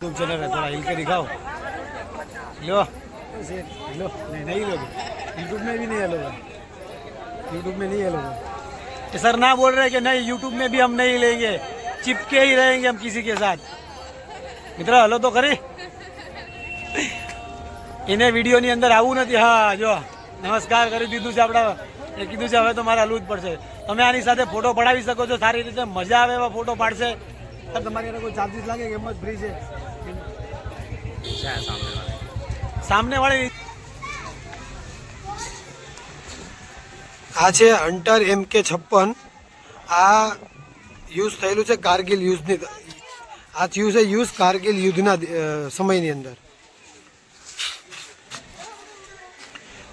YouTube channel है, थोड़ा हिल के दिखाओ। लो लो, नहीं लोगे यूट्यूब में भी नहीं हेलोगे, यूट्यूब में नहीं हेलोगे। सर ना बोल रहे कि नहीं यूट्यूब में भी हम नहीं लेंगे, चिपके ही रहेंगे हम किसी के साथ। मित्र हलो तो खरी, इन्हें वीडियो ની અંદર આવું નથી। હા જો નમસ્કાર કરી દીધું છે આપણા, એ કીધું છે હવે તો મારે હલવું જ પડશે। તમે આની સાથે ફોટો પડાવી શકો છો, સારી રીતે મજા આવે એવા ફોટો પાડશે। સર તમારી અંદર કોઈ ચાર્જીસ લાગે કે એમ જ ફ્રી છે? સામને વાળી આ છે હન્ટર MK56। આ યુઝ થયેલું છે કારગિલ યુદ્ધની, આ થયું છે યુઝ કારગિલ યુદ્ધના સમયની અંદર।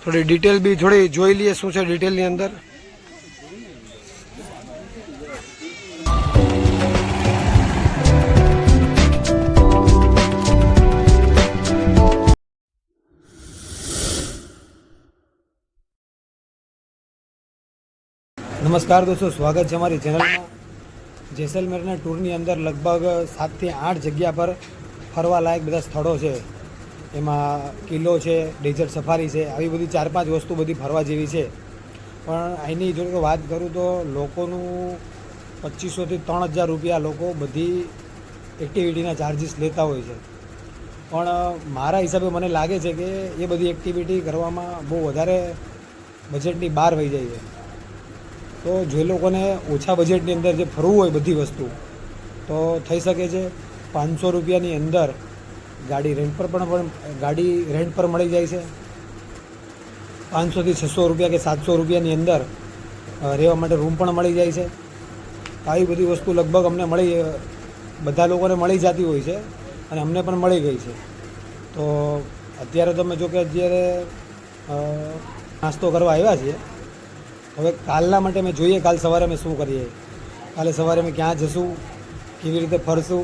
થોડી ડિટેલ બી થોડી જોઈ લઈએ શું છે ડિટેલની અંદર। નમસ્કાર દોસ્તો, સ્વાગત છે અમારી ચેનલમાં। જેસલમેરના ટૂરની અંદર લગભગ 7 થી 8 જગ્યા પર ફરવા લાયક બધા સ્થળો છે। એમાં કિલ્લો છે, ડેઝર્ટ સફારી છે, આવી બધી 4-5 વસ્તુ બધી ફરવા જેવી છે। પણ અહીંની જો વાત કરું તો લોકોનું 2500 થી 3000 રૂપિયા લોકો બધી એક્ટિવિટીના ચાર્જીસ લેતા હોય છે। પણ મારા હિસાબે મને લાગે છે કે એ બધી એક્ટિવિટી કરવામાં બહુ વધારે બજેટની બહાર વહી જાય છે। તો જે લોકોને ઓછા બજેટની અંદર જે ફરવું હોય બધી વસ્તુ, તો થઈ શકે છે 500 રૂપિયાની અંદર ગાડી રેન્ટ પર મળી જાય છે। 500 થી 600 રૂપિયા કે 700 રૂપિયાની અંદર રહેવા માટે રૂમ પણ મળી જાય છે। આવી બધી વસ્તુ લગભગ અમને બધા લોકોને મળી જતી હોય છે અને અમને પણ મળી ગઈ છે। તો અત્યારે તમે જો કે અત્યારે નાસ્તો કરવા આવ્યા છીએ। હવે કાલના માટે અમે જોઈએ કાલ સવારે અમે શું કરીએ, કાલે સવારે અમે ક્યાં જશું, કેવી રીતે ફરશું,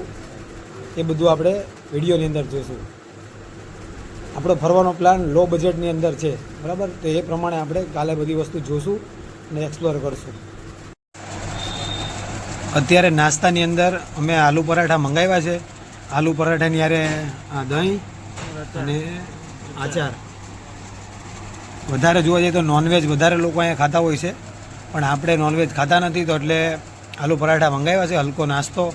એ બધું આપણે વિડીયોની અંદર જોઈશું। આપણો ફરવાનો પ્લાન લો બજેટની અંદર છે, બરાબર? તો એ પ્રમાણે આપણે કાલે બધી વસ્તુ જોઈશું અને એક્સપ્લોર કરશું। અત્યારે નાસ્તાની અંદર અમે આલુ પરાઠા મંગાવ્યા છે। આલુ પરાઠાની યારે દહીં અને આચાર। વધારે જોવા જઈએ તો નોનવેજ વધારે લોકો અહીંયા ખાતા હોય છે, પણ આપણે નોનવેજ ખાતા નથી, તો એટલે આલુ પરાઠા મંગાવ્યા છે, હલકો નાસ્તો।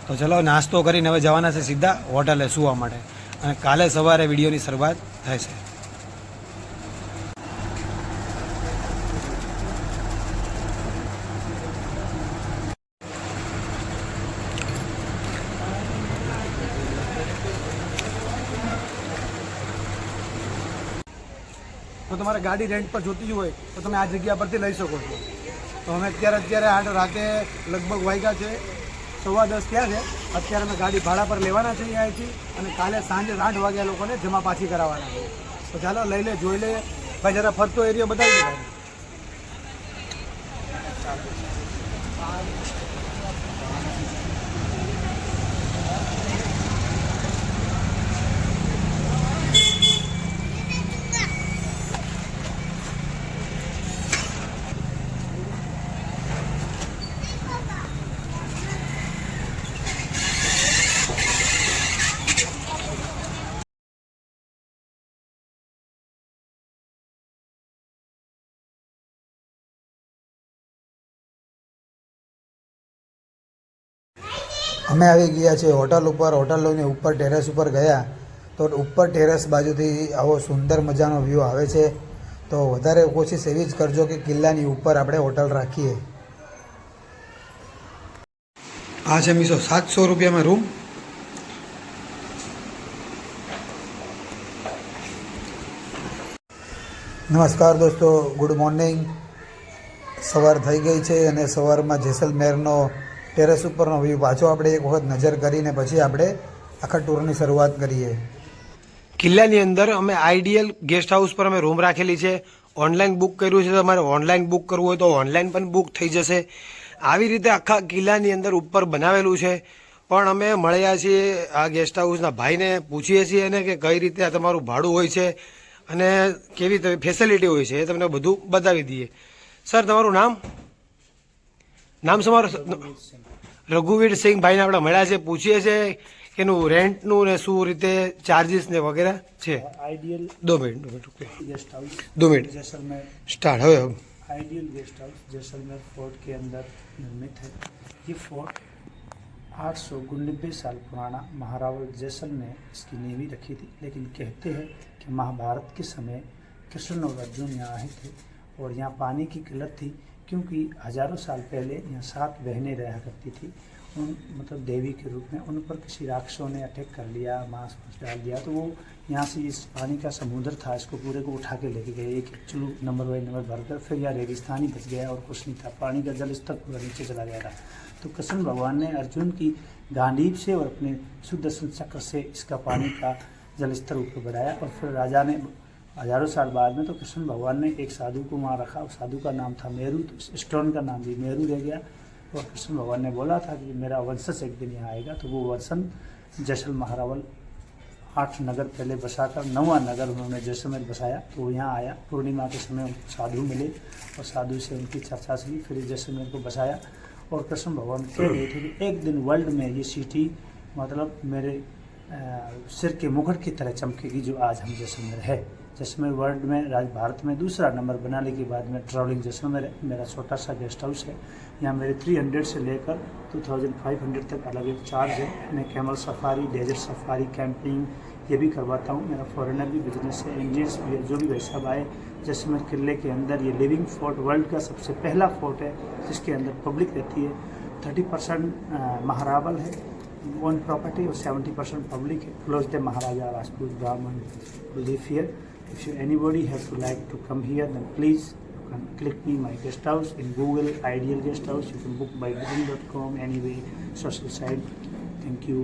તો ચલો નાસ્તો કરીને હવે જવાના છે સીધા હોટલે સૂવા માટે, અને કાલે સવારે વિડીયોની શરૂઆત થશે। તો તમારે ગાડી રેન્ટ પર જોતી હોય તો તમે આ જગ્યા પરથી લઈ શકો છો। તો અમે અત્યારે રાતે લગભગ વાગ્યા છે 10:15 થયા છે। અત્યારે અમે ગાડી ભાડા પર લેવાના છીએ અહીંથી, અને કાલે સાંજે 8 વાગ્યા લોકોને જમા પાછી કરાવવાના છે। તો ચાલો લઈ લે, જોઈ લે ભાઈ, જરા ફરતો એરિયો બતાવી દે ભાઈ। અમે આવી ગયા છે હોટલ ઉપર। હોટલની ઉપર ટેરેસ ઉપર ગયા તો ઉપર ટેરેસ બાજુથી આવો સુંદર મજાનો વ્યૂ આવે છે। તો વધારે કોશિશ એવી જ કરજો કે કિલ્લાની ઉપર આપણે હોટલ રાખીએ। આ છે મીસો 700 રૂપિયામાં રૂમ। નમસ્કાર દોસ્તો, ગુડ મોર્નિંગ। સવાર થઈ ગઈ છે અને સવારમાં જેસલમેરનો ટેરેસ ઉપરનો વ્યૂ પાછો આપણે એક વખત નજર કરીને પછી આપણે આખા ટૂરની શરૂઆત કરીએ। કિલ્લાની અંદર અમે આઈડિયલ ગેસ્ટ હાઉસ પર અમે રૂમ રાખેલી છે। ઓનલાઈન બુક કર્યું છે, તમારે ઓનલાઈન બુક કરવું હોય તો ઓનલાઈન પણ બુક થઈ જશે। આવી રીતે આખા કિલ્લાની અંદર ઉપર બનાવેલું છે। પણ અમે મળ્યા છીએ આ ગેસ્ટ હાઉસના ભાઈને, પૂછીએ છીએ એને કે કઈ રીતે આ તમારું ભાડું હોય છે અને કેવી ફેસિલિટી હોય છે, એ તમને બધું બતાવી દઈએ। સર તમારું નામ તમારું? રઘુવીર સિંહ ભાઈને આપણે મળ્યા છે, પૂછીએ છીએ એનું રેન્ટનું ને શું રીતે ચાર્જીસ ને વગેરે છે? आइडियल 2 મિનિટ રૂપિયા guest house 2 minute Jaisalmer. Start હવે ideal guest house Jaisalmer fort के अंदर निर्मित है। ये फोर्ट 899 साल पुराना महारावल जैसल ने इसकी नींव रखी थी, लेकिन कहते हैं कि महाभारत के समय कृष्ण और अर्जुन यहाँ आए थे और यहाँ पानी की किल्लत थी, क्योंकि हजारों साल पहले यहाँ 7 बहनें रहा करती थी, उन मतलब देवी के रूप में। उन पर किसी राक्षसों ने अटैक कर लिया, मांस डाल दिया, तो वो यहाँ से इस पानी का समुद्र था, इसको पूरे को उठा के लेके गए, एक चुलू नंबर बाई नंबर भरकर। फिर यहाँ रेगिस्तान ही बच गया और कुछ नहीं था, पानी का जल स्तर पूरा नीचे चला गया था। तो कृष्ण भगवान ने अर्जुन की गांडीव से और अपने सुदर्शन चक्र से इसका पानी का जल स्तर ऊपर बढ़ाया। और फिर राजा ने हजारों साल बाद में तो कृष्ण भगवान ने एक साधु को वहाँ रखा, उस साधु का नाम था मेरू, तो स्टोन का नाम भी मेरू रह गया। और कृष्ण भगवान ने बोला था कि मेरा वंशज एक दिन यहाँ आएगा, तो वो वंशन जैसल महारावल 8 नगर पहले बसाकर 9वां नगर उन्होंने जैसलमेर बसाया। तो वो यहाँ आया, पूर्णिमा के समय उनको साधु मिले और साधु से उनकी चर्चा से फिर जैसलमेर को बसाया। और कृष्ण भगवान कह रहे थे कि एक दिन वर्ल्ड में ये सिटी मतलब मेरे सिर के मुकुट की तरह चमकेगी, जो आज हम जैसलमेर है। जैसलमेर वर्ल्ड में भारत में दूसरा नंबर बनाने के बाद में ट्रैवलिंग जैसलमेर है। मेरा छोटा सा गेस्ट हाउस है, यहाँ मेरे 300 से लेकर 2500 तक अलग अलग चार्ज है। मैं camel safari, desert safari, camping ये भी करवाता हूँ। मेरा फॉरेनर भी बिजनेस है, इंडियंस भी है, जो भी भाई साहब आए। जैसलमेर किले के अंदर ये लिविंग फोर्ट वर्ल्ड का सबसे पहला फोर्ट है, जिसके अंदर पब्लिक रहती है। 30% महारावल है ओन प्रॉपर्टी और 70% पब्लिक है। क्लोज द महाराजा राजपूत ब्राह्मण live here. If you anybody have to like to come here, then please you can click me my guest house in Google, Ideal Guest House. You can book by booking.com, anyway, social site. Thank you.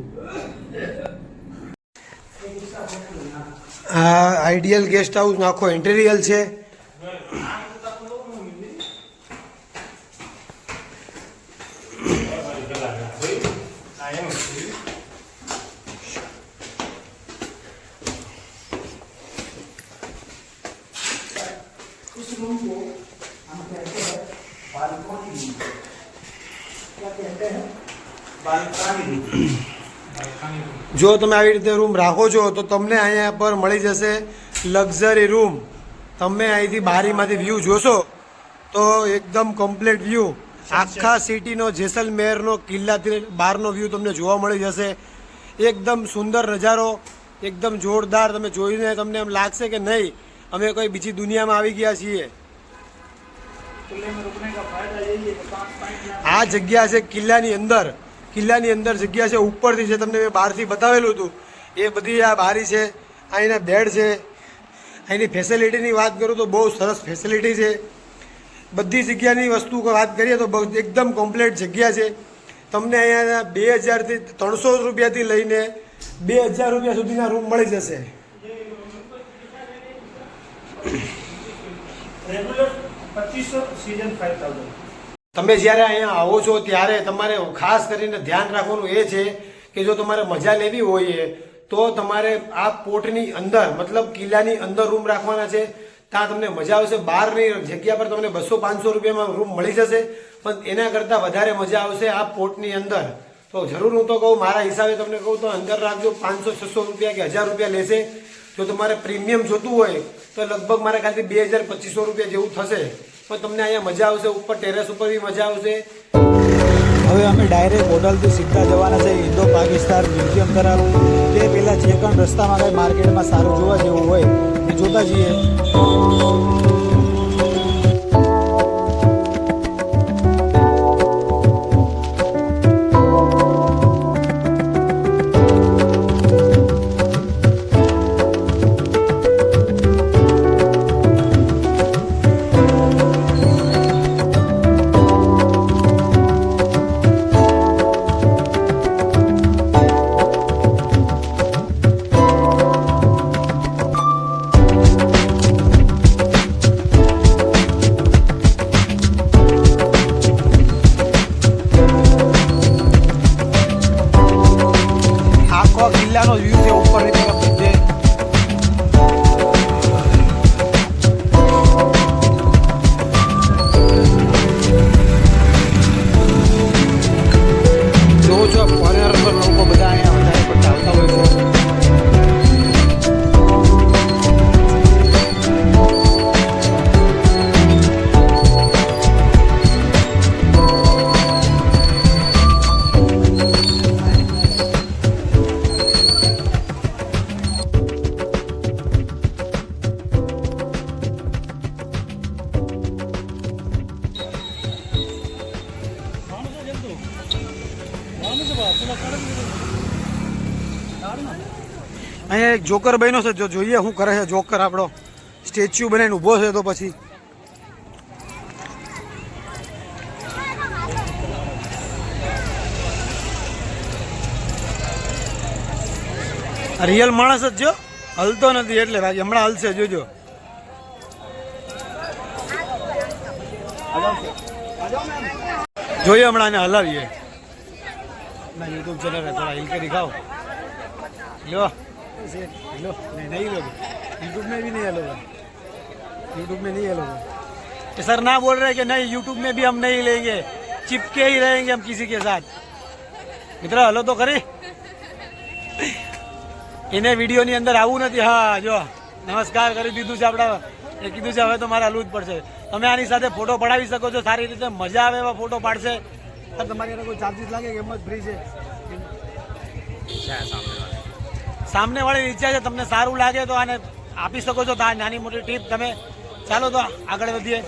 Ideal guest house આખો interior છે. इस room को हम कहते हैं balcony room. क्या कहते हैं? Balcony room. જો તમે આવી રીતે રૂમ રાખો છો તો તમને અહીંયા પર મળી જશે લક્ઝરી રૂમ. તમે અહીંથી બારીમાંથી વ્યૂ જોશો તો એકદમ કમ્પ્લીટ વ્યૂ આખા સિટીનો જેસલમેરનો કિલ્લાથી બહારનો વ્યૂ તમને જોવા મળી જશે. એકદમ સુંદર નજારો, એકદમ જોરદાર. તમે જોઈને તમને એમ લાગશે કે નહીં અમે કોઈ બીજી દુનિયામાં આવી ગયા છીએ. આ જગ્યા છે કિલ્લાની અંદર. કિલ્લાની અંદર જગ્યા છે, ઉપરથી છે, તમને મેં બહારથી બતાવેલું હતું એ બધી આ બારી છે. અહીંના બેડ છે. અહીંની ફેસિલિટીની વાત કરું તો બહુ સરસ ફેસિલિટી છે. બધી જગ્યાની વસ્તુ વાત કરીએ તો એકદમ કમ્પ્લીટ જગ્યા છે. તમને અહીંયા 2000થી 300 રૂપિયાથી લઈને 2000 રૂપિયા સુધીના રૂમ મળી જશે. Regular 2500, season 5000. તમે જ્યારે અહીંયા આવો છો ત્યારે તમારે ખાસ કરીને ધ્યાન રાખવાનું એ છે કે જો તમારે મજા લેવી હોય તો તમારે આ પોર્ટની અંદર મતલબ કિલ્લાની અંદર રૂમ રાખવાના છે. ત્યાં તમને મજા આવશે. બહારની જગ્યા પર તમને 200-500 રૂપિયામાં રૂમ મળી જશે, પણ એના કરતાં વધારે મજા આવશે આ પોર્ટની અંદર. તો જરૂર હું તો કહું, મારા હિસાબે તમને કહું તો અંદર રાખજો. 500-600 રૂપિયા કે 1000 રૂપિયા લેશે. જો તમારે પ્રીમિયમ જોતું હોય તો લગભગ મારા ખ્યાલથી 2000-2500 રૂપિયા જેવું થશે, પણ તમને અહીંયા મજા આવશે. ઉપર ટેરેસ ઉપર બી મજા આવશે. હવે અમે ડાયરેક્ટ હોટલથી સીધા જવાના છે ઇન્ડો પાકિસ્તાન મ્યુઝિયમ તરફ. તે પહેલાં જે પણ રસ્તામાં કંઈ માર્કેટમાં સારું જોવા જેવું હોય એ જોતા જઈએ. કિલ્લાનો વ્યૂ છે ઉપરની તરફ છે. જો ફોરેનર લોકો બધા અહીંયા વધારે પડતા અહીંયા એક જોકર બન્યો છે, જો જોઈએ શું કરે છે જોકર. આપણો સ્ટેચ્યુ બનાવીને ઊભો છે. તો પછી રિયલ માણસ જ જો હલતો નથી, એટલે બાકી હમણાં હલશે, જોજો. જોઈએ હમણાં એને હલાવીએ. ના यूट्यूब चैनल है, थोड़ा हिल के दिखाओ. लो लो, नहीं लोगे यूट्यूब में भी नहीं हलोगे, यूट्यूब में नहीं हलोगे. सर ना बोल रहे कि नहीं यूट्यूब में भी हम नहीं लेंगे, चिपके ही रहेंगे हम किसी के साथ. मित्र हलो तो खरी, એને વિડીયોની અંદર આવવું નથી. હા જો નમસ્કાર કરી દીધું છે આપણા, એ કીધું છે હવે તો મારે હલવું જ પડશે. તમે આની સાથે ફોટો પડાવી શકો છો, સારી રીતે મજા આવે એવા ફોટો પાડશે. તમારી અંદર કોઈ ચાર્જીસ લાગે કે એમ જ ફ્રી છે? સામને વાળી ઈચ્છા છે, તમને સારું લાગે તો આને આપી શકો છો. તો આ નાની મોટી ટીપ તમે. ચાલો તો આગળ વધીએ.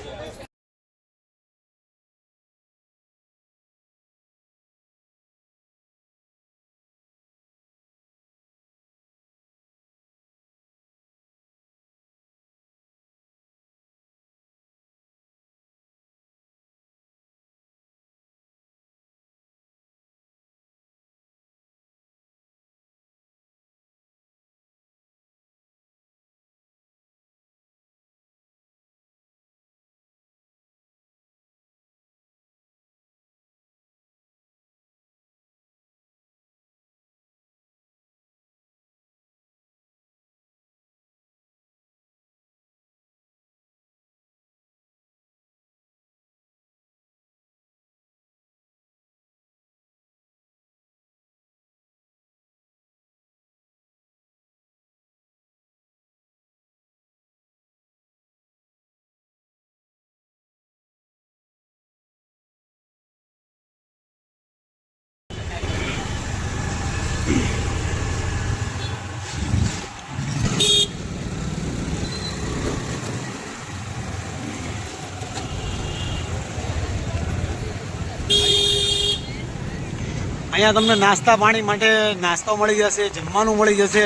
અહીંયા તમને નાસ્તા પાણી માટે નાસ્તો મળી જશે, જમવાનું મળી જશે.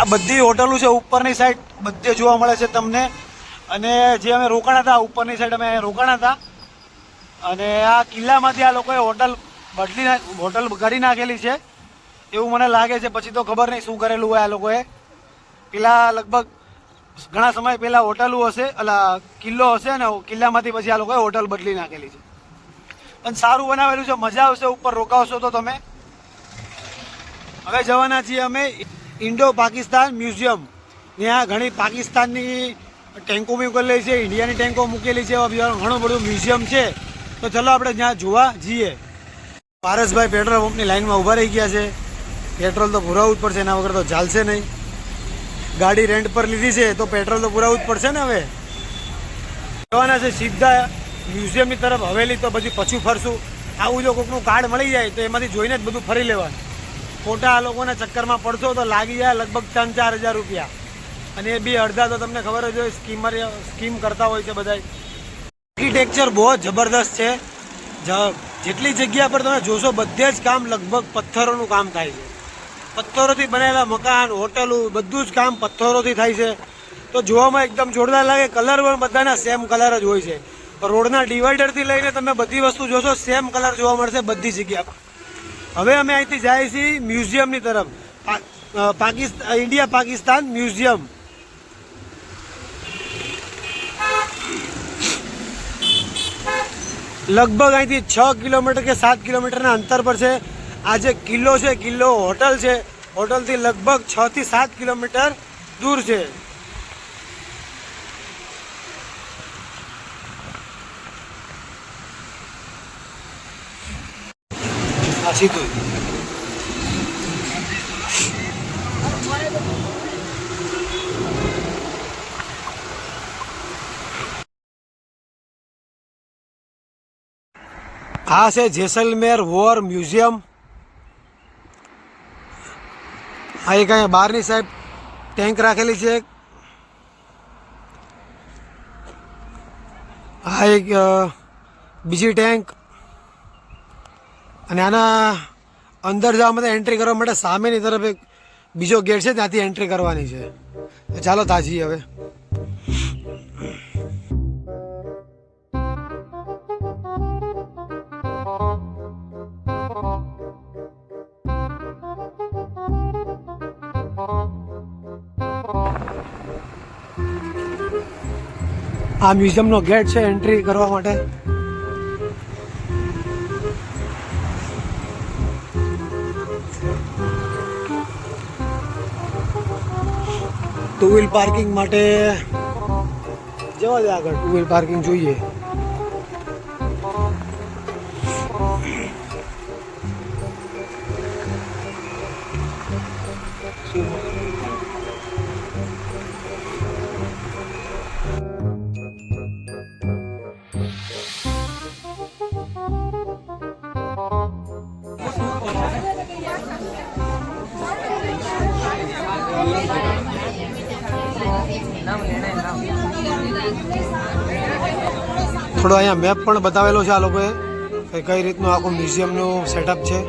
આ બધી હોટલો છે ઉપરની સાઈડ બધે જોવા મળે છે તમને. અને જે અમે રોકાણા હતા ઉપરની સાઈડ અમે રોકાણા હતા, અને આ કિલ્લામાંથી આ લોકોએ હોટલ કરી નાખેલી છે એવું મને લાગે છે. પછી તો ખબર નહીં શું કરેલું હોય આ લોકોએ. પેલા લગભગ ઘણા સમય પહેલાં હોટલો હશે, એટલે કિલ્લો હશે ને, કિલ્લામાંથી પછી આ લોકોએ હોટલ બદલી નાખેલી છે. પણ સારું બનાવેલું છે, મજા આવશે ઉપર રોકાવશો તો તમે. હવે જવાના છીએ અમે ઇન્ડો પાકિસ્તાન મ્યુઝિયમ. ત્યાં ઘણી પાકિસ્તાનની ટેન્કો મૂકેલી છે, ઇન્ડિયાની ટેન્કો મૂકેલી છે, ઘણું બધું મ્યુઝિયમ છે. તો ચલો આપણે ત્યાં જોવા જઈએ. પારસભાઈ પેટ્રોલ પંપની લાઈનમાં ઊભા રહી ગયા છે. પેટ્રોલ તો પુરાવવું જ પડશે, એના વગર તો ચાલશે નહીં. ગાડી રેન્ટ પર લીધી છે તો પેટ્રોલ તો પુરાવવું જ પડશે ને. હવે જવાના છે સીધા મ્યુઝિયમની તરફ, હવેલી તો પછી પાછું ફરશું. આવું જો કોઈકનું કાર્ડ મળી જાય તો એમાંથી જોઈને જ બધું ફરી લેવાનું. ખોટા આ લોકોના ચક્કરમાં પડશો તો લાગી જાય લગભગ 3-4 હજાર રૂપિયા. અને એ બી અડધા તો તમને ખબર જ હોય, સ્કીમ કરતા હોય છે બધા. આર્કિટેક્ચર બહુ જબરદસ્ત છે. જેટલી જગ્યા પર તમે જોશો બધે જ કામ લગભગ પથ્થરોનું કામ થાય છે. પથ્થરોથી બનાવેલા મકાન, હોટલો, બધું જ કામ પથ્થરોથી થાય છે. તો જોવામાં એકદમ જોરદાર લાગે. કલર પણ બધાના સેમ કલર જ હોય છે. રોડના ડિવાઈડરથી લઈને તમે બધી વસ્તુ જોશો સેમ કલર જોવા મળશે બધી જગ્યા પર. હવે અમે અહીંથી જાય છીએ મ્યુઝિયમની તરફ, ઇન્ડિયા પાકિસ્તાન મ્યુઝિયમ. લગભગ અહીંથી 6 કિલોમીટર કે 7 કિલોમીટરના અંતર પર છે. આ જે કિલ્લો છે, કિલ્લો હોટલ છે, હોટલથી લગભગ 6 થી 7 કિલોમીટર દૂર છે. હા સીધું આ છે જેસલમેર વોર મ્યુઝિયમ. આ એક અહીંયા બહારની સાઈડ ટેન્ક રાખેલી છે. આ એક બીજી ટેન્ક. અને આના અંદર જવા માટે એન્ટ્રી કરવા માટે સામેની તરફ એક બીજો ગેટ છે, ત્યાંથી એન્ટ્રી કરવાની છે. તો ચાલો તાજી હવે. આ મ્યુઝિયમનો ગેટ છે એન્ટ્રી કરવા માટે. ટુ વ્હીલ પાર્કિંગ માટે જવા દે આગળ. ટુ વ્હીલ પાર્કિંગ જોઈએ. થોડો અહીંયા મેપ પણ બતાવેલો છે આ લોકોએ કે કઈ રીતનું આખું મ્યુઝિયમનું સેટઅપ છે.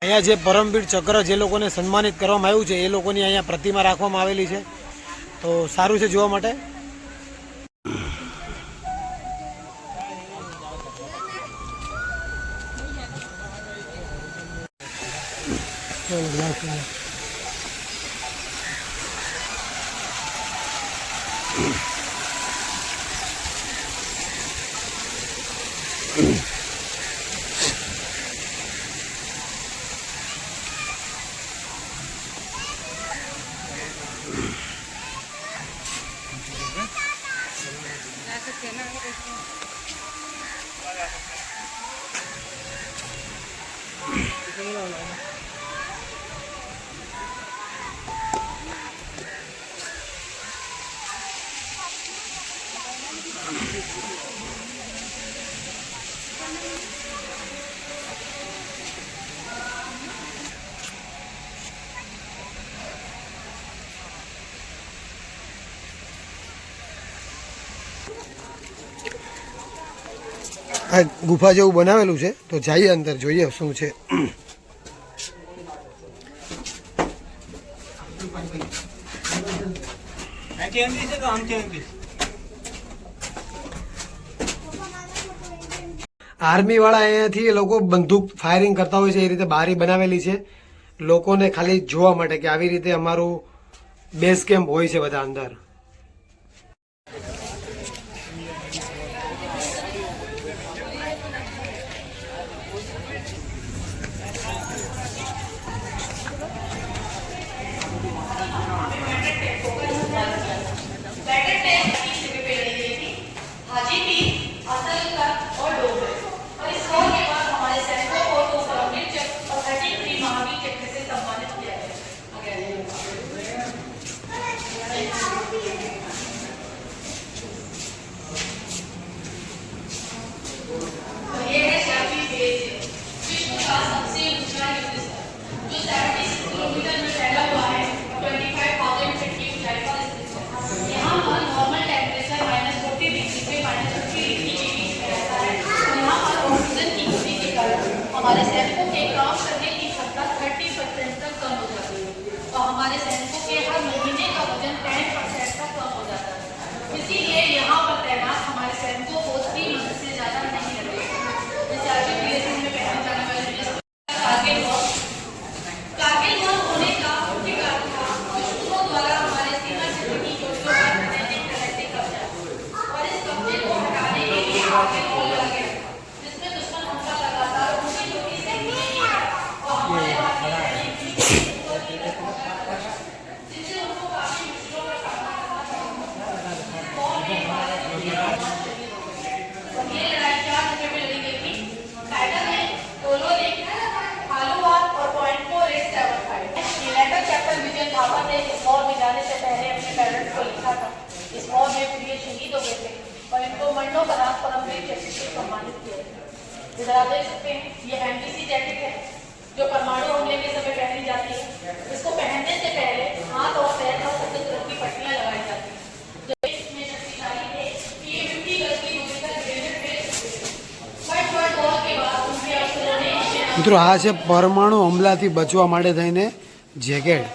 અહીંયા જે પરમવીર ચક્ર જે લોકોને સન્માનિત કરવામાં આવ્યું છે એ લોકોની અહીંયા પ્રતિમા રાખવામાં આવેલી છે. તો સારું છે જોવા માટે. આ ગુફા જેવું બનાવેલું છે, તો જઈએ અંદર જોઈએ શું છે. આર્મી વાળા અહીંયાથી એ લોકો બંદૂક ફાયરિંગ કરતા હોય છે, એ રીતે બારી બનાવેલી છે લોકોને ખાલી જોવા માટે કે આવી રીતે અમારું બેઝ કેમ્પ હોય છે બધા અંદર. इधर आप देख सकते हैं ये एमबीसी जैकेट है जो परमाणु हमले के समय पहनी जाती है। इसको पहनने से पहले हाथ और पैर पर सफेद रंग की पट्टियां लगाई जाती हैं। जो इसमें शक्तिशाली थे कि ये 50 गज की दूरी तक ग्रेनेड फेंक सकते थे। फट वॉर के बाद उनके अफसरों ने મિત્રો આ છે પરમાણુ હુમલાથી બચવા માટે થઈને જેકેટ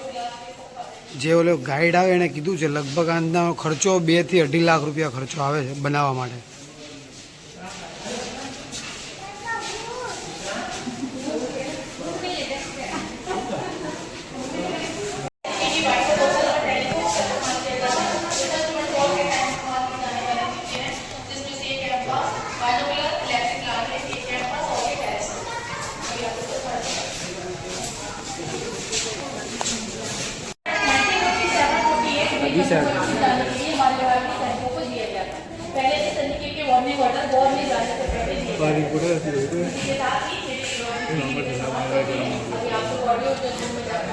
જે ઓલો ગાઈડ આવે એણે કીધું છે લગભગ આનો ખર્ચો 2 થી 2.5 લાખ રૂપિયા ખર્ચો આવે છે બનાવવા માટે। जिसमें से एक है आपका बायोनोकुलर इलेक्ट्रिक लाइट है, एक है आपका सॉकेट एरेस्ट। अभी आपको तो पता है 1957-48 हमारे भारत के सैनिकों को दिया गया था। पहले से तरीके के वार्निंग ऑर्डर वॉर में जाने से पहले दिए गए थे। इसके साथ ही अभी आपको ऑडियो स्टेशन में जाना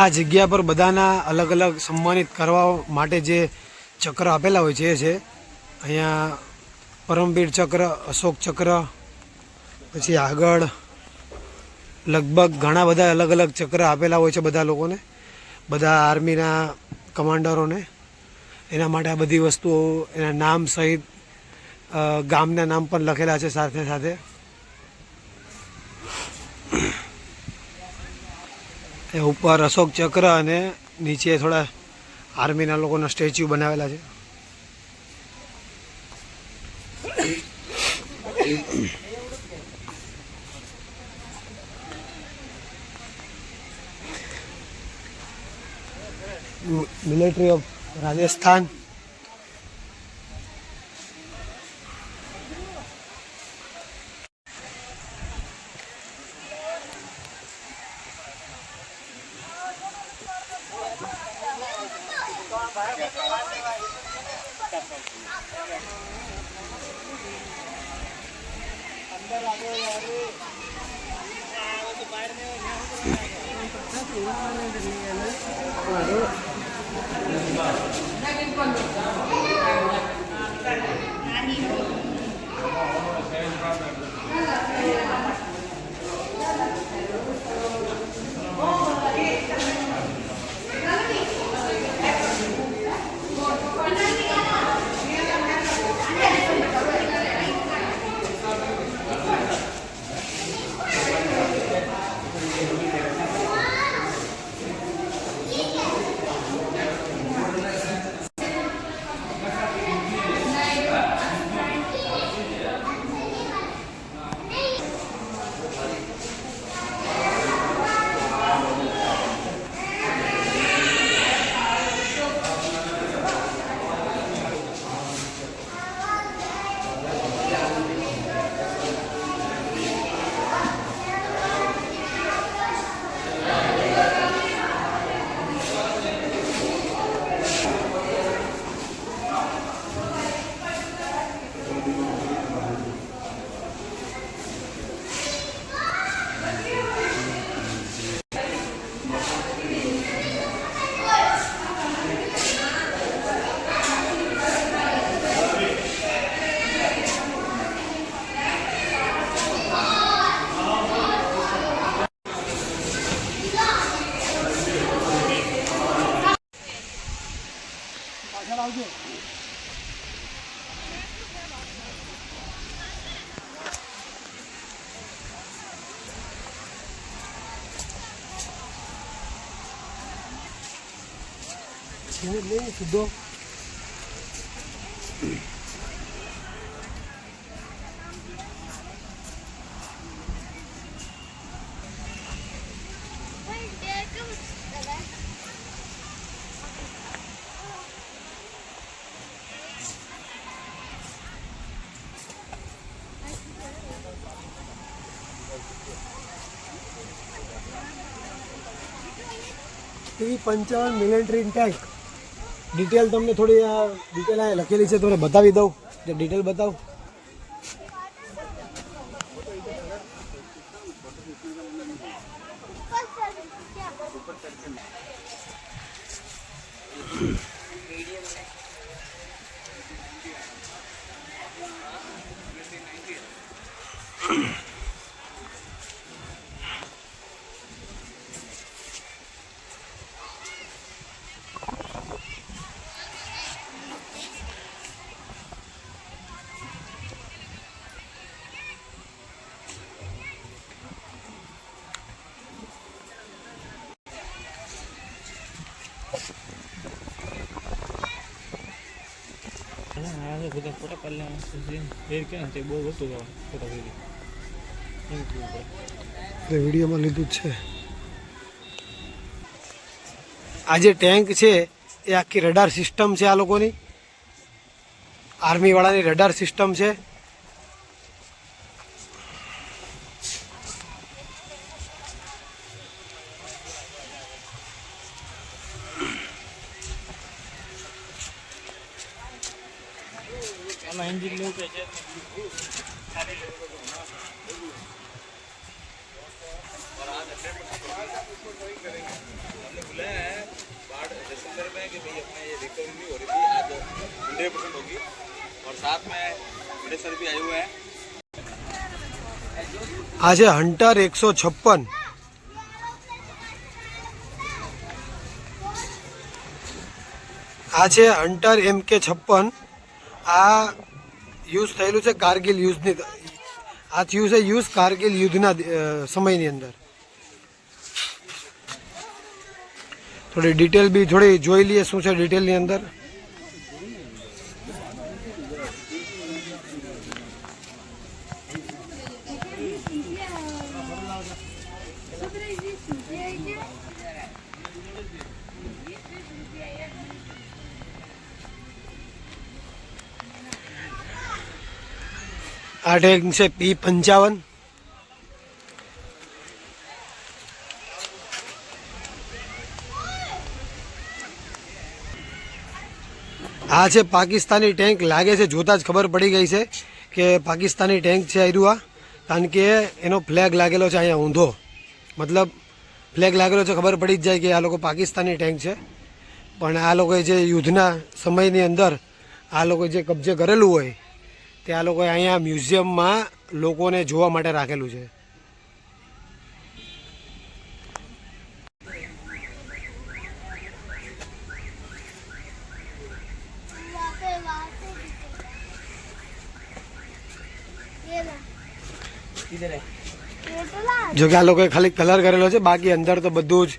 આ જગ્યા પર બધાના અલગ અલગ સન્માનિત કરવા માટે જે ચક્ર આપેલા હોય છે એ છે અહીંયા પરમવીર ચક્ર, અશોક ચક્ર, પછી આગળ લગભગ ઘણા બધા અલગ અલગ ચક્ર આપેલા હોય છે બધા લોકોને, બધા આર્મીના કમાન્ડરોને। એના માટે આ બધી વસ્તુઓ એના નામ સહિત ગામના નામ પણ લખેલા છે સાથે સાથે। એ ઉપર અશોક ચક્ર અને નીચે થોડા આર્મીના લોકોના સ્ટેચ્યુ બનાવેલા છે। Military of Rajasthan. સીધો TV-55 મિલિટરી ટેન્ક ડિટેલ તમને થોડી ડિટેલ આ લખેલી છે તમને બતાવી દઉં, ડિટેલ બતાવું. વિડીયોમાં લીધું જ છે. આ જે ટેન્ક છે એ આખી રડાર સિસ્ટમ છે, આ લોકોની આર્મી વાળાની રડાર સિસ્ટમ છે. આ છે હન્ટર 156. આ છે હન્ટર MK56. આ યુઝ થયેલું છે કારગિલ યુદ્ધની, આ થયું છે યુઝ કારગિલ યુદ્ધના સમયની અંદર. થોડી ડિટેલ બી થોડી જોઈ લઈએ શું છે ડિટેલની અંદર. આ ટેન્ક છે P55. આ છે પાકિસ્તાની ટેન્ક. લાગે છે જોતા જ ખબર પડી ગઈ છે કે પાકિસ્તાની ટેન્ક છે આયરુઆ, કારણ કે એનો ફ્લેગ લાગેલો છે અહીંયા ઊંધો, મતલબ ફ્લેગ લાગેલો છે, ખબર પડી જ જાય કે આ લોકો પાકિસ્તાની ટેન્ક છે. પણ આ લોકોએ જે યુદ્ધના સમયની અંદર આ લોકોએ જે કબજે કરેલું હોય તે આ લોકોએ અહીંયા મ્યુઝિયમમાં લોકોને જોવા માટે રાખેલું છે. જો કે આ લોકોએ ખાલી કલર કરેલો છે, બાકી અંદર તો બધું જ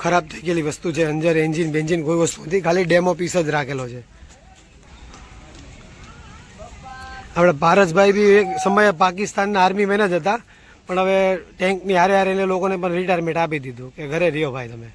ખરાબ થઈ ગયેલી વસ્તુ છે. અંદર એન્જિન બેન્જિન કોઈ વસ્તુ નથી, ખાલી ડેમો પીસ જ રાખેલો છે. આપણે પારસભાઈ બી એક સમયે પાકિસ્તાનના આર્મી મેન જ હતા, પણ હવે ટેન્કની હારે હારે એને લોકોને પણ રિટાયરમેન્ટ આપી દીધું કે ઘરે રહ્યો ભાઈ તમે.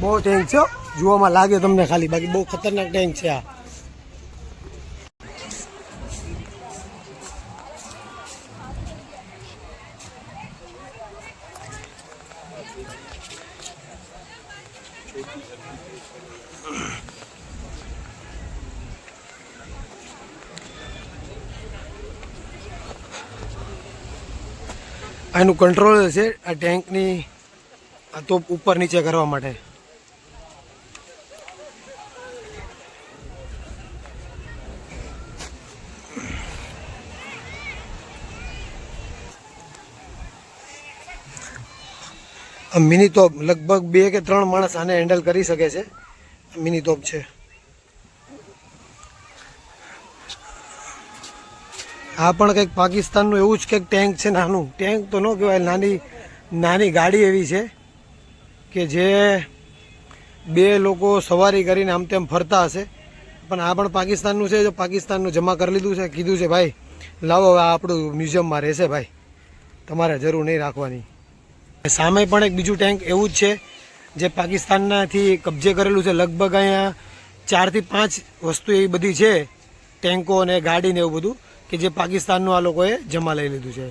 બહુ ટેન્ક છે, જોવામાં લાગે તમને ખાલી, બાકી બહુ ખતરનાક ટેન્ક છે આ. આનું કંટ્રોલ છે આ ટેન્કની, આ તોપ ઉપર નીચે કરવા માટે. આ મિની તોપ લગભગ 2 કે 3 માણસ આને હેન્ડલ કરી શકે છે. મિની તોપ છે. આ પણ કંઈક પાકિસ્તાનનું એવું જ કંઈક ટેન્ક છે, નાનું ટેન્ક તો ન કહેવાય, નાની ગાડી એવી છે કે જે બે લોકો સવારી કરીને આમ તેમ ફરતા હશે, પણ આ પણ પાકિસ્તાનનું છે. જો પાકિસ્તાનનું જમા કરી લીધું છે, કીધું છે ભાઈ લાવો હવે આ આપણું મ્યુઝિયમમાં રહેશે ભાઈ, તમારે જરૂર નહીં રાખવાની. સામે પણ એક બીજું ટેન્ક એવું જ છે જે પાકિસ્તાનનાથી કબજે કરેલું છે. લગભગ અહીંયા 4 થી 5 વસ્તુ એવી બધી છે, ટેન્કો અને ગાડી ને એવું બધું, કે જે પાકિસ્તાનનું આ લોકોએ જમા લઈ લીધું છે.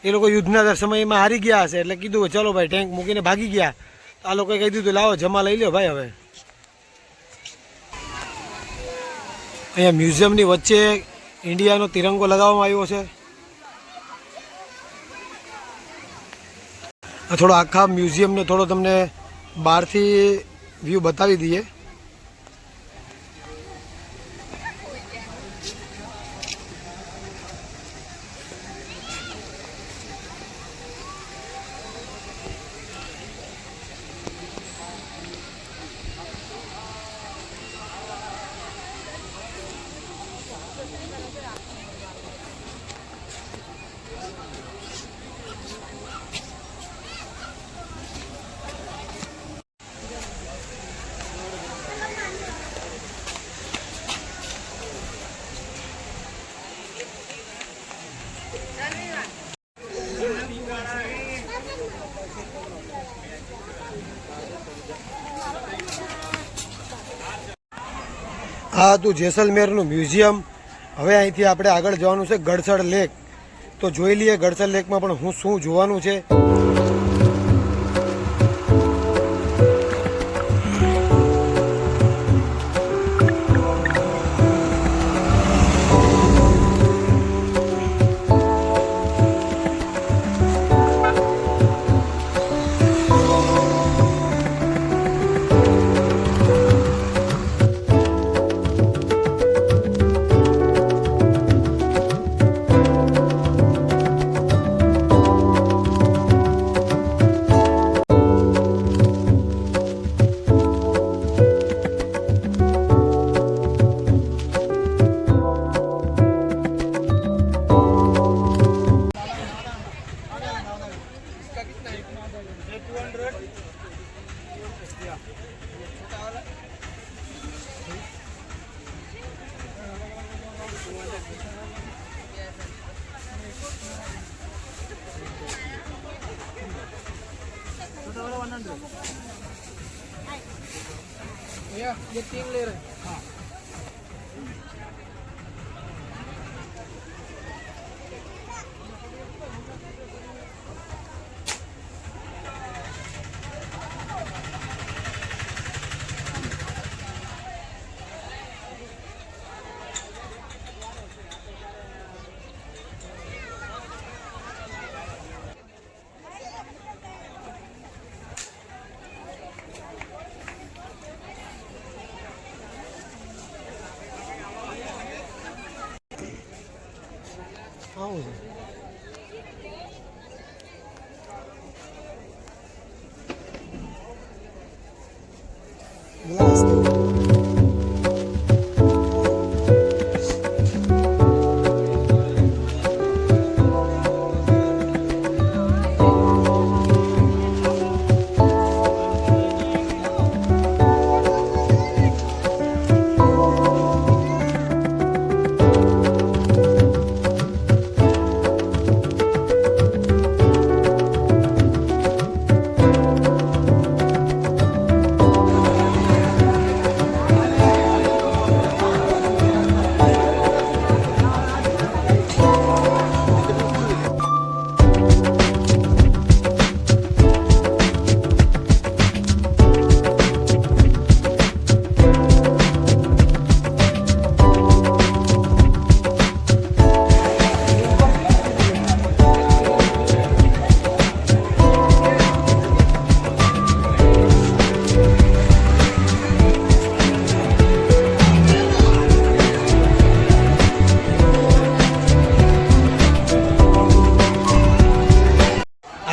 એ લોકો યુદ્ધના સમયમાં હારી ગયા હશે એટલે કીધું ચલો ભાઈ ટેન્ક મૂકીને ભાગી ગયા, તો આ લોકોએ કહી દીધું લાવો જમા લઈ લ્યો ભાઈ. હવે અહીંયા મ્યુઝિયમની વચ્ચે ઇન્ડિયાનો તિરંગો લગાવવામાં આવ્યો છે. થોડો આખા મ્યુઝિયમને થોડો તમને બહારથી વ્યૂ બતાવી દઈએ. આ હતું જેસલમેરનું મ્યુઝિયમ. હવે અહીંથી આપણે આગળ જવાનું છે ગડસર લેક. તો જોઈ લઈએ ગડસર લેકમાં પણ શું જોવાનું છે. આવું છે. ગ્લાસ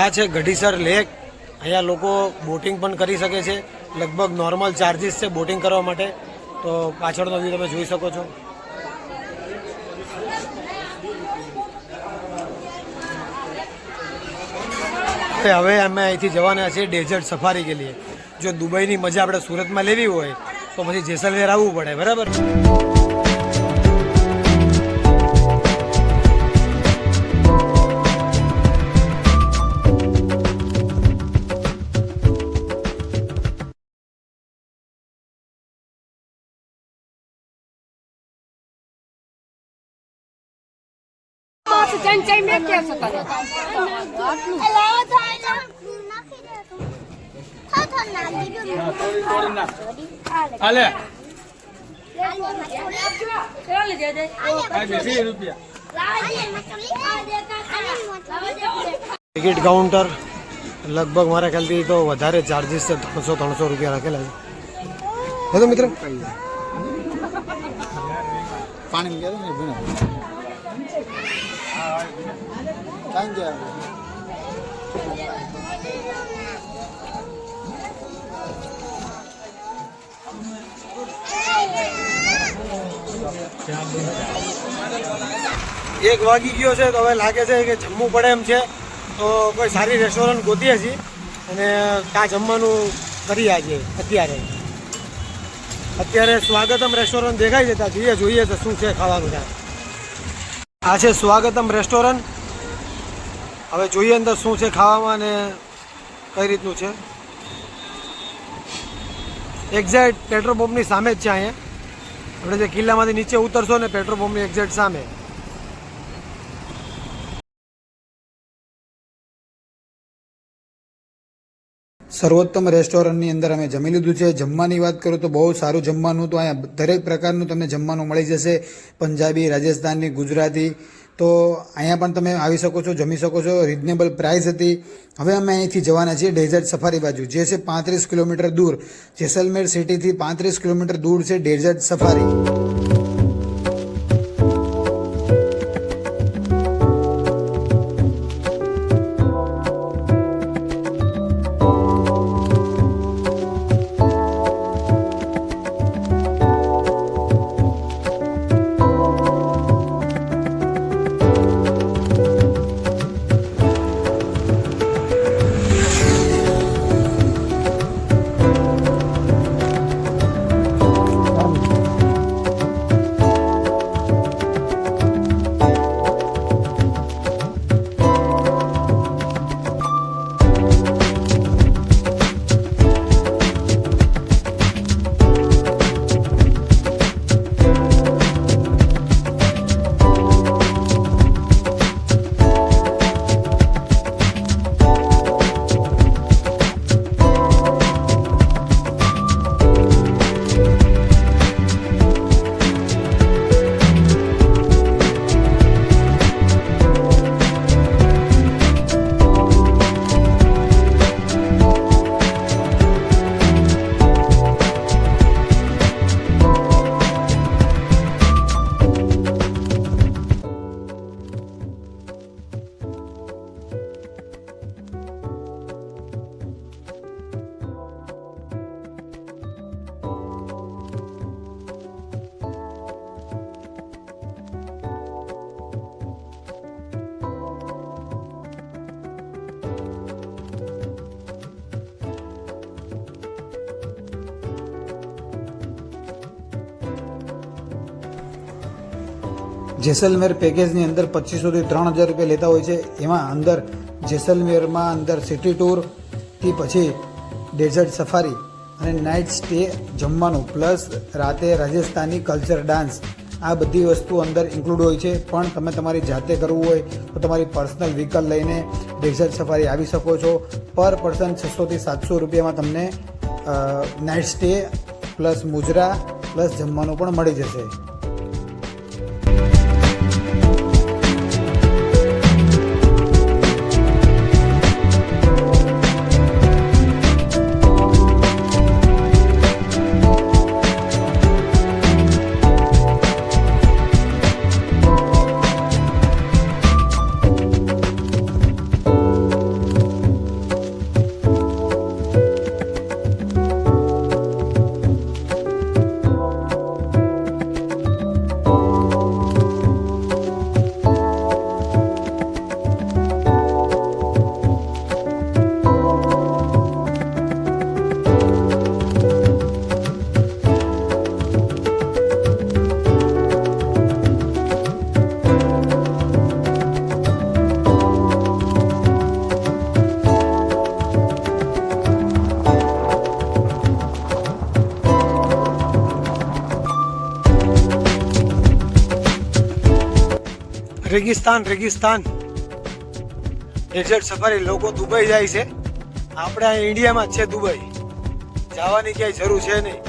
આ છે ગઢીસર લેક. અહીંયા લોકો બોટિંગ પણ કરી શકે છે. લગભગ નોર્મલ ચાર્જિસ છે બોટિંગ કરવા માટે. તો પાછળનો વ્યૂ તમે જોઈ શકો છો. હવે અમે અહીંથી જવાના છીએ ડેઝર્ટ સફારી કે લીએ. જો દુબઈની મજા આપણે સુરતમાં લેવી હોય તો પછી જેસલમેર આવવું પડે, બરાબર. ટિકિટ કાઉન્ટર લગભગ મારા ખ્યાલથી તો વધારે ચાર્જીસ છે, 300 રૂપિયા રાખેલા છે. હે તો મિત્ર પાણી ગયા ને ભીના ક્યાં ગયા? એક વાગી ગયો છે તો હવે લાગે છે કે જમવું પડે એમ છે. તો કોઈ સારી રેસ્ટોરન્ટ ગોતીએ છીએ અને ત્યાં જમવાનું કરીએ આજે. અત્યારે સ્વાગતમ રેસ્ટોરન્ટ દેખાય છે, ત્યાં જોઈએ તો શું છે ખાવાનું ત્યાં. આ છે સ્વાગતમ રેસ્ટોરન્ટ. હવે જોઈએ અંદર શું છે ખાવામાં અને કઈ રીતનું છે. એક્ઝેક્ટ પેટ્રોલ પંપની સામે જ છે. અહીંયા આપણે જે કિલ્લામાંથી નીચે ઉતરશો ને પેટ્રોલ પંપની એક્ઝેક્ટ સામે. સર્વોત્તમ રેસ્ટોરન્ટની અંદર અમે જમી લીધું છે. જમવાની વાત કરું તો બહુ સારું જમવાનું. તો અહીંયા દરેક પ્રકારનું તમને જમવાનું મળી જશે, પંજાબી, રાજસ્થાની, ગુજરાતી. તો અહીંયા પણ તમે આવી શકો છો, જમી શકો છો. રિઝનેબલ પ્રાઇસ હતી. હવે અમે અહીંથી જવાના છીએ ડેઝર્ટ સફારી બાજુ, જે છે 35 કિલોમીટર દૂર. જેસલમેર સિટીથી 35 કિલોમીટર દૂર છે ડેઝર્ટ સફારી. જેસલમેર પેકેજની અંદર 2500થી 3000 રૂપિયા લેતા હોય છે. એમાં અંદર જેસલમેરમાં અંદર સિટી ટૂરથી પછી ડેઝર્ટ સફારી અને નાઇટ સ્ટે, જમવાનું પ્લસ રાતે રાજસ્થાની કલ્ચર ડાન્સ, આ બધી વસ્તુ અંદર ઇન્ક્લુડ હોય છે. પણ તમે તમારી જાતે કરવું હોય તો તમારી પર્સનલ વ્હીકલ લઈને ડેઝર્ટ સફારી આવી શકો છો. પર પર્સન 600થી 700 રૂપિયામાં તમને નાઇટ સ્ટે પ્લસ મુજરા પ્લસ જમવાનું પણ મળી જશે. રેગિસ્તાન ડેઝર્ટ સફારી. લોકો દુબઈ જાય છે, આપણે આ ઇન્ડિયામાં જ છે દુબઈ, જવાની ક્યાંય જરૂર છે નહીં.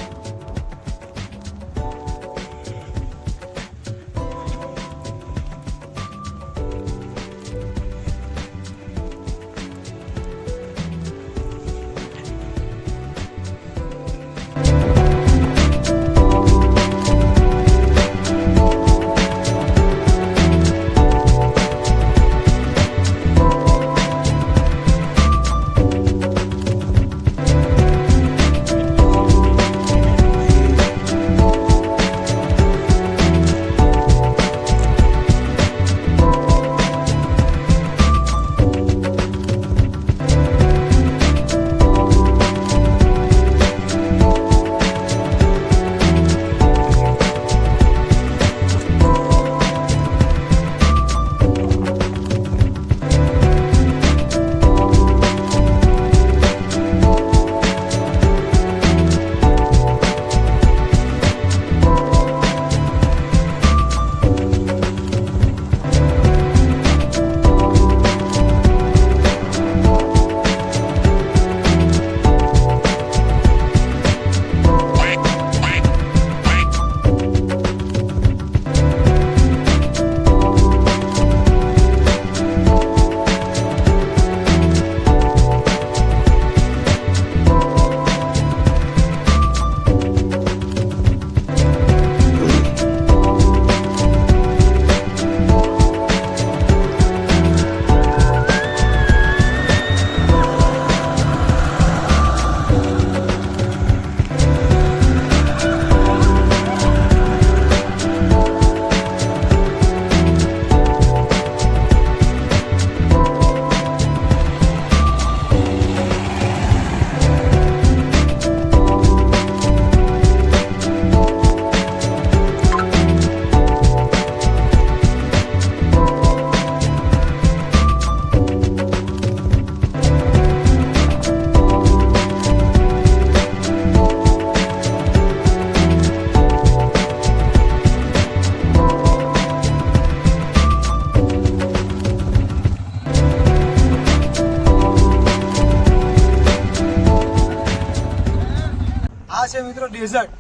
આ છે મિત્રો ડેઝર્ટ,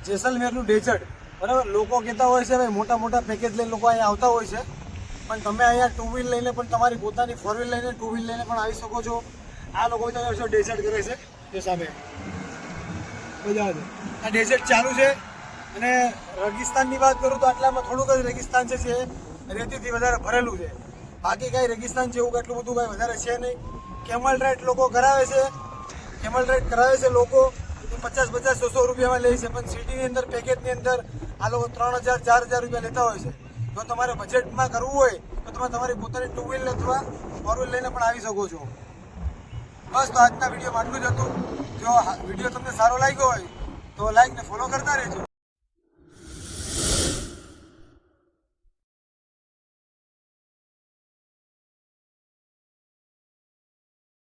જેસલમેરનું ડેઝર્ટ. બરાબર, લોકો કહેતા હોય છે ભાઈ મોટા મોટા પેકેજ લઈને લોકો અહીંયા આવતા હોય છે, પણ તમે અહીંયા ટુ વ્હીલ લઈને પણ તમારી પોતાની ફોર વ્હીલ લઈને ટુ વ્હીલ લઈને પણ આવી શકો છો. આ લોકો ડેઝર્ટ કરે છે તે સામે મજા આવે. આ ડેઝર્ટ ચાલુ છે. અને રેગિસ્તાનની વાત કરું તો આટલામાં થોડુંક જ રેગિસ્તાન છે જે રેતીથી વધારે ભરેલું છે. બાકી કાંઈ રેગિસ્તાન છે એવું એટલું બધું કાંઈ વધારે છે નહીં. કેમલ રાઇડ લોકો કરાવે છે, લોકો 50-100 રૂપિયામાં લે છે, પણ સિટીની અંદર પેકેજની અંદર આ લોકો 3,000-4,000 રૂપિયા લેતા હોય છે. જો તમારે બજેટમાં કરવું હોય તો તમે તમારી પોતાની ટુ વ્હીલ અથવા ફોર વ્હીલ લઈને પણ આવી શકો છો. બસ, તો આજના વિડીયોમાં આટલું જ હતું. જો વિડીયો તમને સારો લાગ્યો હોય તો લાઈક ને ફોલો કરતા રહેજો.